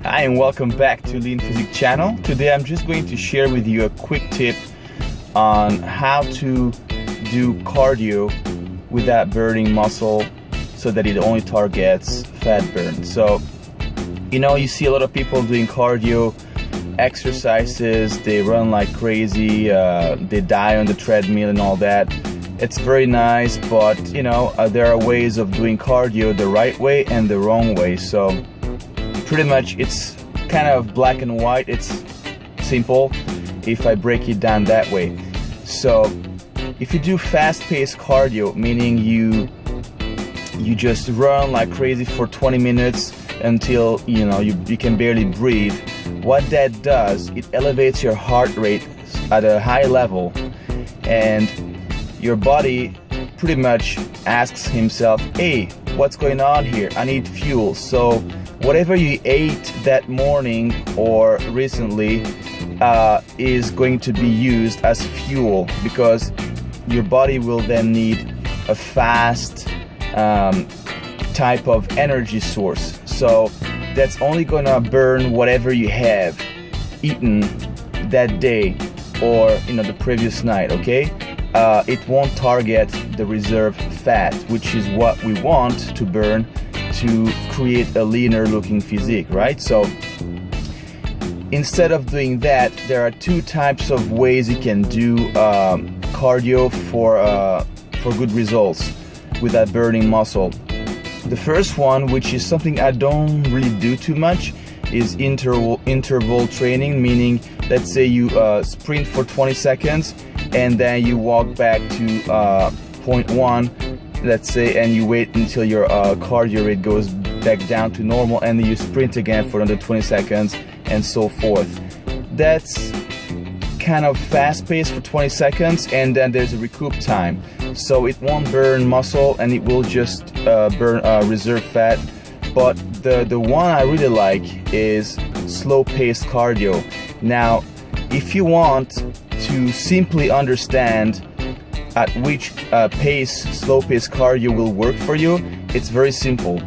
Hi and welcome back to Lean Physique channel. Today I'm just going to share with you a quick tip on how to do cardio without burning muscle so that it only targets fat burn. So, you see a lot of people doing cardio exercises, they run like crazy, they die on the treadmill and all that. It's very nice, but there are ways of doing cardio the right way and the wrong way. So pretty much it's kind of black and white. It's simple if I break it down that way. So if you do fast-paced cardio, meaning you just run like crazy for 20 minutes until you can barely breathe, what that does, it elevates your heart rate at a high level, and your body pretty much asks himself, hey, what's going on here? I need fuel. So whatever you ate that morning or recently is going to be used as fuel, because your body will then need a fast type of energy source. So that's only gonna burn whatever you have eaten that day or the previous night, okay? It won't target the reserve fat, which is what we want to burn to create a leaner looking physique, right? So instead of doing that, there are two types of ways you can do cardio for good results without burning muscle. The first one, which is something I don't really do too much, is interval training, meaning let's say you sprint for 20 seconds and then you walk back to point one, let's say, and you wait until your cardio rate goes back down to normal, and then you sprint again for another 20 seconds and so forth. That's kind of fast-paced for 20 seconds, and then there's a recoup time. So it won't burn muscle and it will just burn reserve fat. But the one I really like is slow-paced cardio. Now, if you want to simply understand at which slow-paced cardio will work for you, it's very simple.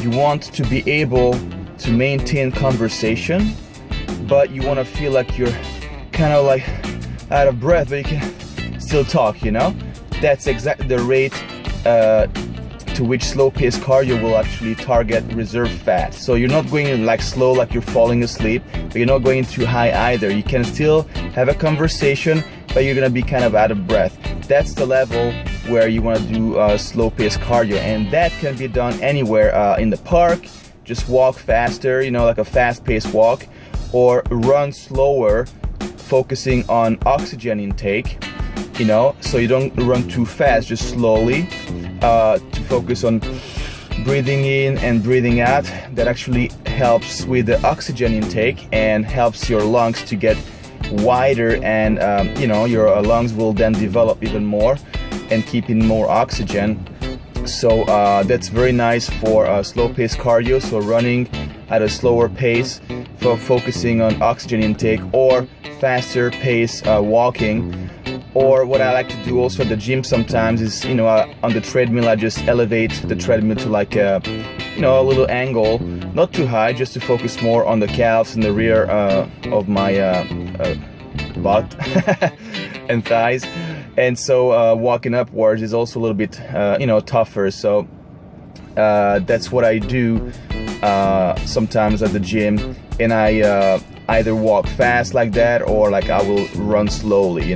You want to be able to maintain conversation, but you want to feel like you're kind of like out of breath, but you can still talk, That's exactly the rate to which slow-paced cardio will actually target reserve fat. So you're not going like slow like you're falling asleep, but you're not going too high either. You can still have a conversation, but you're gonna be kind of out of breath. That's the level where you want to do slow-paced cardio, and that can be done anywhere in the park. Just walk faster, like a fast-paced walk, or run slower, focusing on oxygen intake, so you don't run too fast, just slowly, to focus on breathing in and breathing out. That actually helps with the oxygen intake and helps your lungs to get wider, and your lungs will then develop even more and keep in more oxygen. So that's very nice for slow-paced cardio, so running at a slower pace for focusing on oxygen intake, or faster pace walking. Or what I like to do also at the gym sometimes is, on the treadmill, I just elevate the treadmill to like a little angle, not too high, just to focus more on the calves and the rear of my butt and thighs. And so walking upwards is also a little bit, tougher. So that's what I do sometimes at the gym, and I either walk fast like that, or like I will run slowly,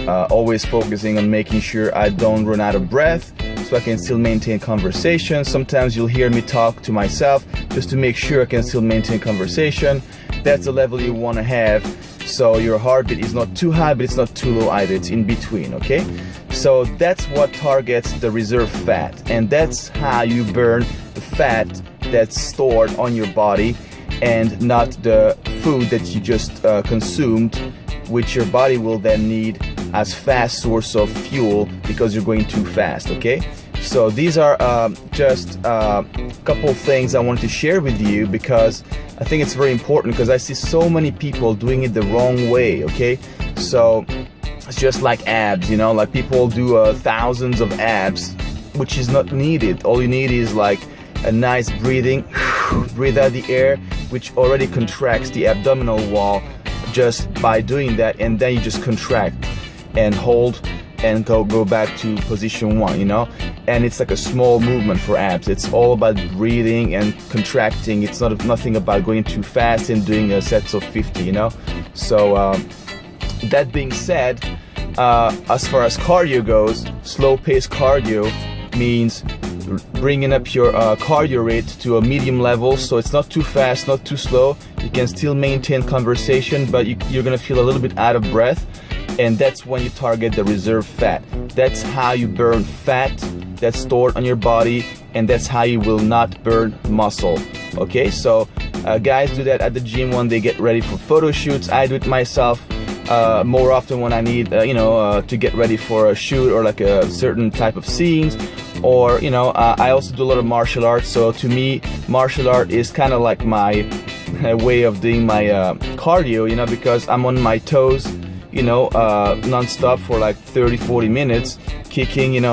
always focusing on making sure I don't run out of breath, so I can still maintain conversation. Sometimes you'll hear me talk to myself just to make sure I can still maintain conversation. That's the level you want to have, so your heartbeat is not too high, but it's not too low either. It's in between, okay? So that's what targets the reserve fat, and that's how you burn the fat that's stored on your body, and not the food that you just consumed, which your body will then need as fast source of fuel because you're going too fast, okay? So these are just a couple things I wanted to share with you, because I think it's very important, because I see so many people doing it the wrong way, okay? So it's just like abs, like people do thousands of abs, which is not needed. All you need is like a nice breathing, breathe out the air, which already contracts the abdominal wall just by doing that, and then you just contract and hold and go back to position 1, you know. And it's like a small movement for abs. It's all about breathing and contracting. It's nothing about going too fast and doing sets of 50, you know. So that being said, as far as cardio goes, slow pace cardio means bringing up your cardio rate to a medium level, so it's not too fast, not too slow. You can still maintain conversation, but you're gonna feel a little bit out of breath, and that's when you target the reserve fat. That's how you burn fat that's stored on your body, and that's how you will not burn muscle. Okay, so guys do that at the gym when they get ready for photo shoots. I do it myself more often when I need to get ready for a shoot or like a certain type of scenes, or I also do a lot of martial arts. So to me, martial art is kind of like my way of doing my cardio, because I'm on my toes, non-stop for like 30-40 minutes, kicking,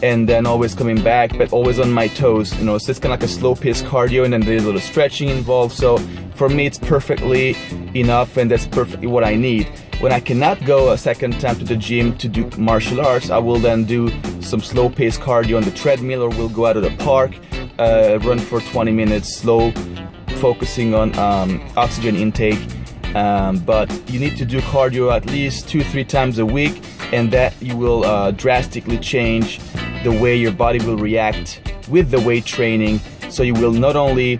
and then always coming back, but always on my toes, so it's kind of like a slow-paced cardio, and then there's a little stretching involved. So for me, it's perfectly enough, and that's perfectly what I need. When I cannot go a second time to the gym to do martial arts, I will then do some slow-paced cardio on the treadmill, or we'll go out of the park, run for 20 minutes, slow, focusing on oxygen intake. But you need to do cardio at least 2-3 times a week, and that you will drastically change the way your body will react with the weight training. So you will not only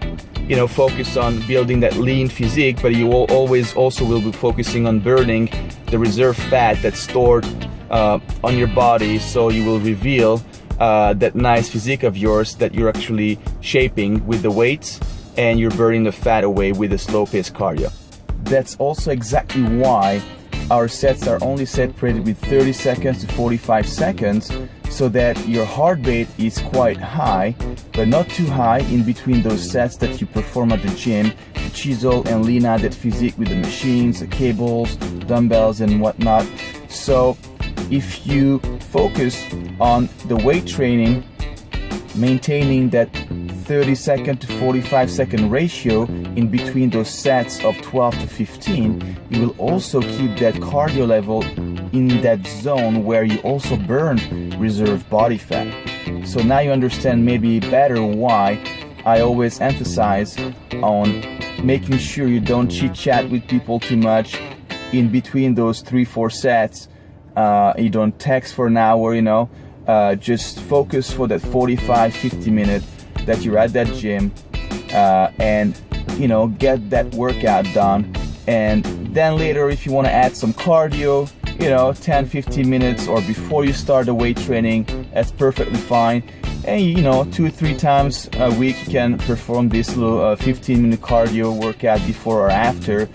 focus on building that lean physique, but you will always also will be focusing on burning the reserve fat that's stored on your body. So you will reveal that nice physique of yours that you're actually shaping with the weights, and you're burning the fat away with the slow-paced cardio. That's also exactly why our sets are only separated with 30 seconds to 45 seconds, so that your heart rate is quite high, but not too high in between those sets that you perform at the gym to chisel and lean out that physique with the machines, the cables, dumbbells and whatnot. So if you focus on the weight training, maintaining that 30 second to 45 second ratio in between those sets of 12 to 15, you will also keep that cardio level in that zone where you also burn reserve body fat. So now you understand maybe better why I always emphasize on making sure you don't chit chat with people too much in between those 3-4 sets. You don't text for an hour, just focus for that 45-50 minute that you're at that gym, and get that workout done. And then later, if you want to add some cardio, 10-15 minutes or before you start the weight training, that's perfectly fine. And 2-3 times a week you can perform this little 15-minute cardio workout before or after.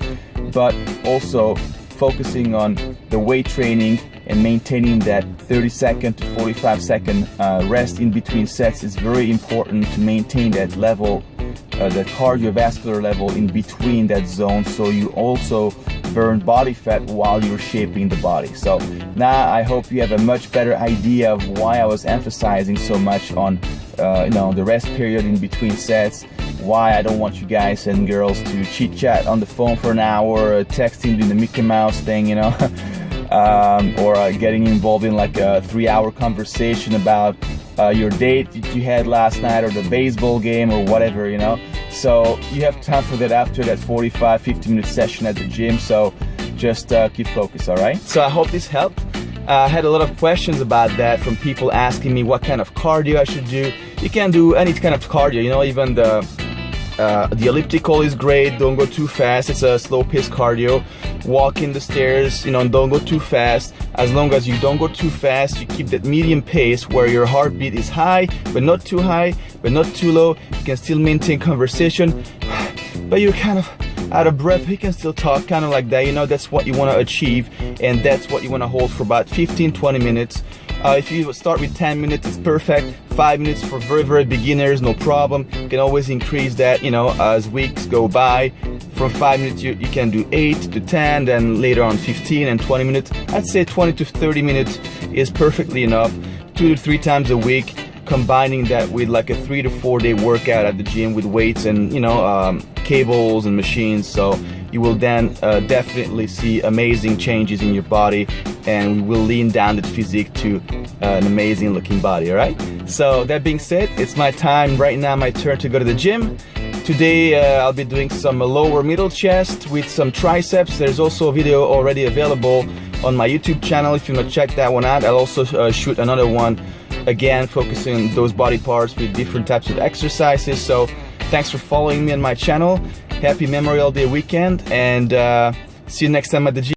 But also focusing on the weight training and maintaining that 30 second to 45 second rest in between sets is very important to maintain that level, the cardiovascular level in between that zone, so you also burn body fat while you're shaping the body. So now I hope you have a much better idea of why I was emphasizing so much on the rest period in between sets, why I don't want you guys and girls to chit chat on the phone for an hour, texting, doing the Mickey Mouse thing, or getting involved in like a 3-hour conversation about your date you had last night, or the baseball game, or whatever, So you have time for that after that 45-50 minute session at the gym. So just keep focused, all right? So I hope this helped. I had a lot of questions about that from people asking me what kind of cardio I should do. You can do any kind of cardio, even the elliptical is great. Don't go too fast. It's a slow-paced cardio. Walk in the stairs, don't go too fast. As long as you don't go too fast, you keep that medium pace where your heartbeat is high, but not too high, but not too low. You can still maintain conversation, but you're kind of out of breath. You can still talk, kind of like that. That's what you want to achieve, and that's what you want to hold for about 15-20 minutes. If you start with 10 minutes, it's perfect. 5 minutes for very, very beginners, no problem. You can always increase that, as weeks go by. From 5 minutes, you can do 8 to 10, then later on 15 and 20 minutes. I'd say 20 to 30 minutes is perfectly enough. 2 to 3 times a week. combining that with like a 3 to 4 day workout at the gym with weights and cables and machines. So you will then definitely see amazing changes in your body, and we will lean down the physique to an amazing looking body. All right, so that being said, it's my time right now, my turn to go to the gym. Today I'll be doing some lower middle chest with some triceps. There's also a video already available on my YouTube channel if you want to check that one out. I'll also shoot another one, again focusing on those body parts with different types of exercises. So thanks for following me on my channel. Happy Memorial Day weekend, and see you next time at the gym.